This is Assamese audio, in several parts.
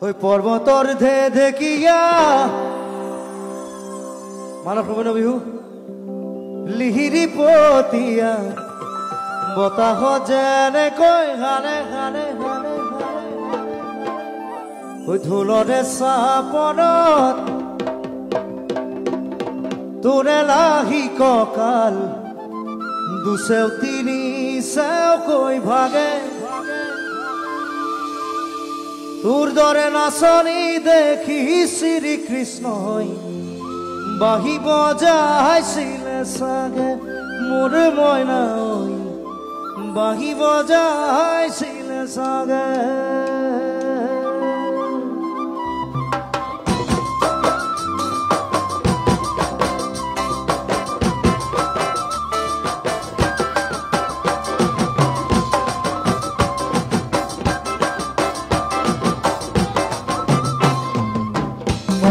ওই পৰ্বতৰ ধে দেখিয়া মানৱ ৰমণ বিহু লিহিৰি পতিয়া বতাহ যেনেকৈ গানে গানে গানে ওই ঢোলৰে চাপনত তোৰে লাহি কঁকাল দুচেও তিনি চেওকৈ ভাগে তোৰ দৰে নাচনি দেখি শ্ৰীকৃষ্ণই বাঁহী বজাইছিলে চাগে মোৰ মইনা বাঁহী বজাইছিলে চাগে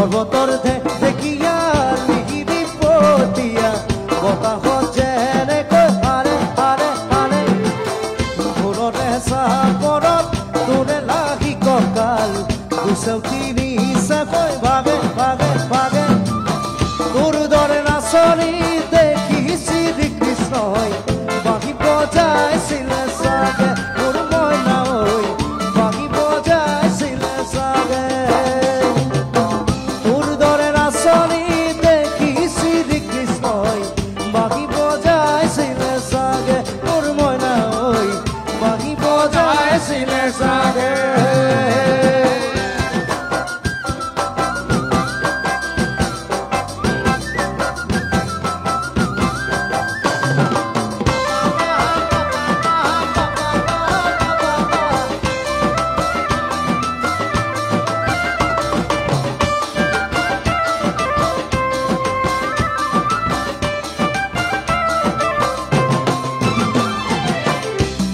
পৰ্বতৰ দেখিয়া লিহিৰি পতিয়া বতাহ যেনেকৈ হাৰে হাৰে হাৰে ঢোলৰে চাপৰত তোৰে লাগি কঁকাল দুচেও তিনি চেকৈ ভাগে ভাগে ভাগে তোৰ দৰে নাচনি দেখি শ্ৰীকৃষ্ণই বাঁহী বজাইছিলে চাগে মোৰ মইনা বাঁহী বজাইছিলে চাগে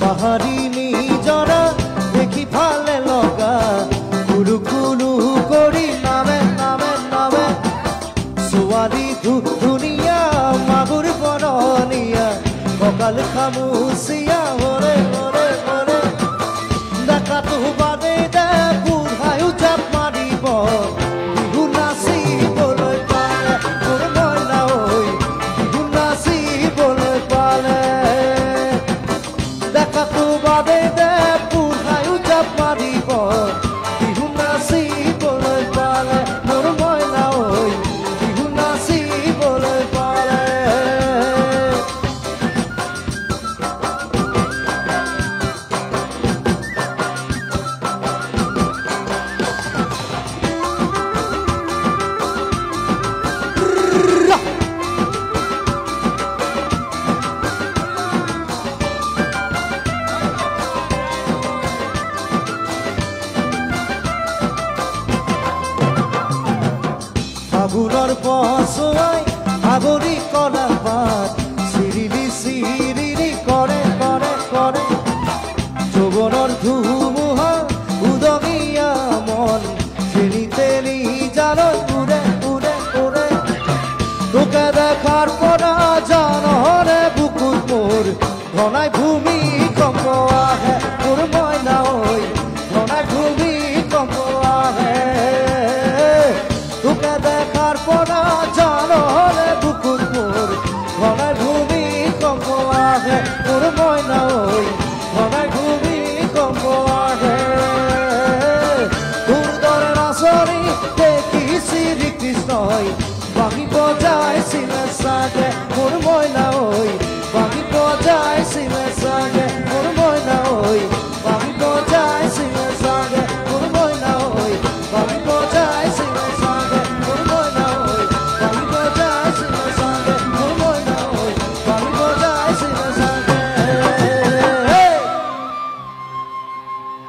পাহাৰী নিজৰা দেখি ভালে লগা কুলু কুলু কৰি নামে নামে নামে ছোৱালী ধুনীয়া মাগুৰ বৰণীয়া কঁকাল খামুচিয়া হৰে হৰে হৰে ডাকাটো বাদে দে বুঢ়ায়ো জাপ মাৰিব বিহু নাচিবলৈ পালে মোৰ মইনা বিহু নাচিবলৈ পালে ডাকাটো বাদে দে বুঢ়ায়ো জাপ মাৰিব বিহু নাচিবলৈ পালে মোৰ মইনা বিহু নাচিবলৈ পালে ফাগুনৰ পছুৱাই আগৰি কলা পাত চিৰিলি চিৰিলি কৰে কৰে কৰে যৌৱনৰ ধুমুহা উদঙীয়া মন ঠেলি ঠেলি জালত উৰে উৰে উৰে তোকে দেখাৰ পৰা জানৰে বুকুত মোৰ ঘনাই ভূমিকম্প আহে মোৰ মইনা ঘনাই ভূমিকম্প আহে তোকে দেখাৰ পৰা জানৰে বুকুত মোৰ ঘনাই ভূমিকম্প আহে মোৰ মইনা ঘনাই ভূমিকম্প আহে তোৰ দৰে নাচনি দেখি শ্ৰীকৃষ্ণই বাঁহী বজাইছিলে চাগে মোৰ মইনা বাঁহী বজাইছিলে চাগে মোৰ মইনা বাঁহী বজাইছিলে চাগে মোৰ মইনা বাঁহী বজাইছিলে চাগে মোৰ মইনা বাঁহী বজাইছিলে চাগে মোৰ মইনা বাঁহী বজাইছিলে চাগে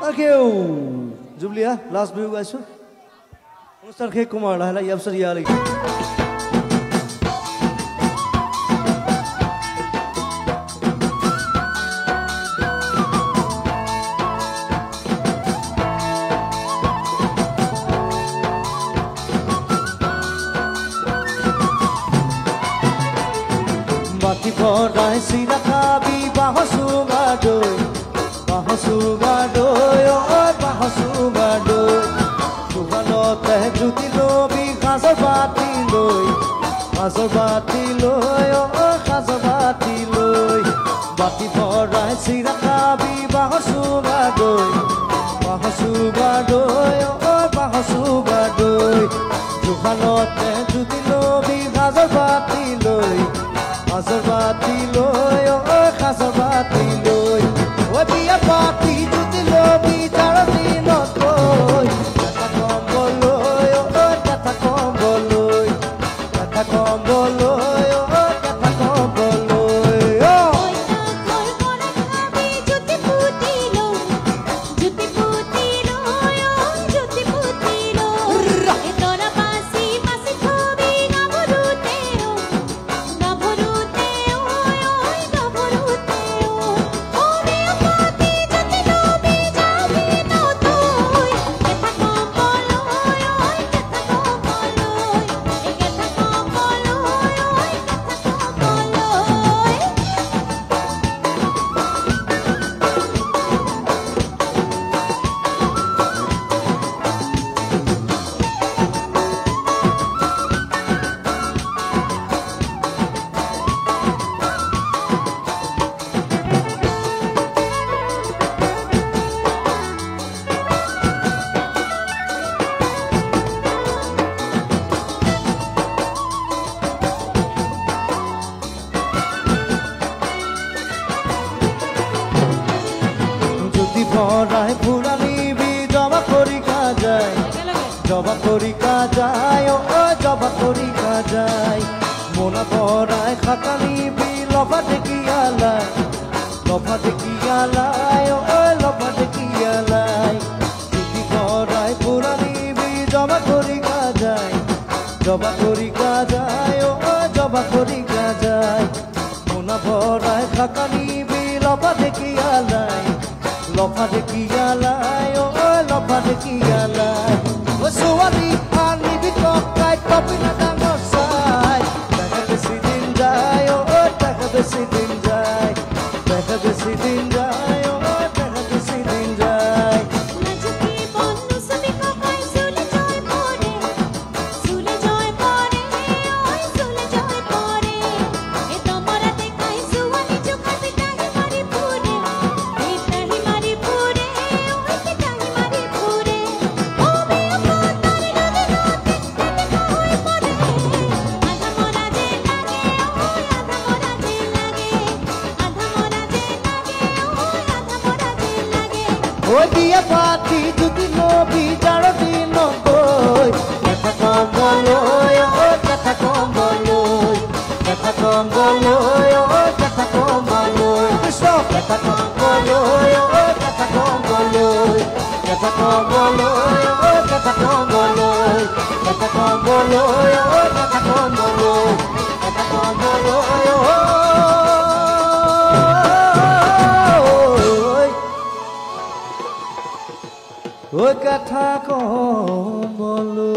তাকেও জুবলিয়া লাষ্ট বিহু গাইছো অনুষ্ঠান শেষ কুমাৰ লাহে লাহে ইয়াৰ পিছত ইয়ালৈকে মাটি ভৰাই চিৰা খাবি বাঁহ চুঙা দৈ বাঁহ চুঙা দৈ সাজৰ বাতি লৈ সাজৰ বাতি লৈ বাতি ভৰাই চিৰা খাবি বাঁহৰ চুঙা দৈ বাঁহৰ চুঙা দৈ বাঁহৰ চুঙা দৈ জোখানতে জুতি লবি সাজৰ বাতি লৈ সাজৰ বাতি লৈ সাজৰ বাতি লৈ বিয়া পাতি জুতি লবি তাৰ দিনত গৈ কথা কমলৈ কথা কমলৈ কথা কমলৈ কথা কমলৈ ভৰাই ফুৰানিবি জবা কৰি কাজাই জবা কৰি কাজাই জবা কৰি কাজাই মোনা ভৰাই খাকানিবি লফা দেখিয়ালাই লফা দেখিয়ালাই লফা দেখিয়ালাই দিদি ভৰাই ফুৰানিবি জবা কৰি কাজাই জবা কৰি কাজাই জবা কৰি কাজাই মোনা ভৰাই খাকানিবি লফা দেখিয়ালাই লফা দেখিয়ালাই লফা দেখিয়ালাই ছোৱালী আনিবি টকাই টপি না ডাঙৰ চাই দেখা বেছি দিন যায় দেখা বেছি দিন যায় দেখা বেছি দিন যায় দেখা বেছি দিন যায় বিয়া পাতি যদি নবি যাৰ দিন গৈ কথা কমলৈ কথা কমলৈ কথা কমলৈ কথা কমলৈ কৃষ্ণ কথা কমলৈ কথা কমলৈ কথা কমলৈ কথা কমলৈ কথা কমলৈ কথা কমলৈ কথা কমলৈ ঐ কথা কমলৈ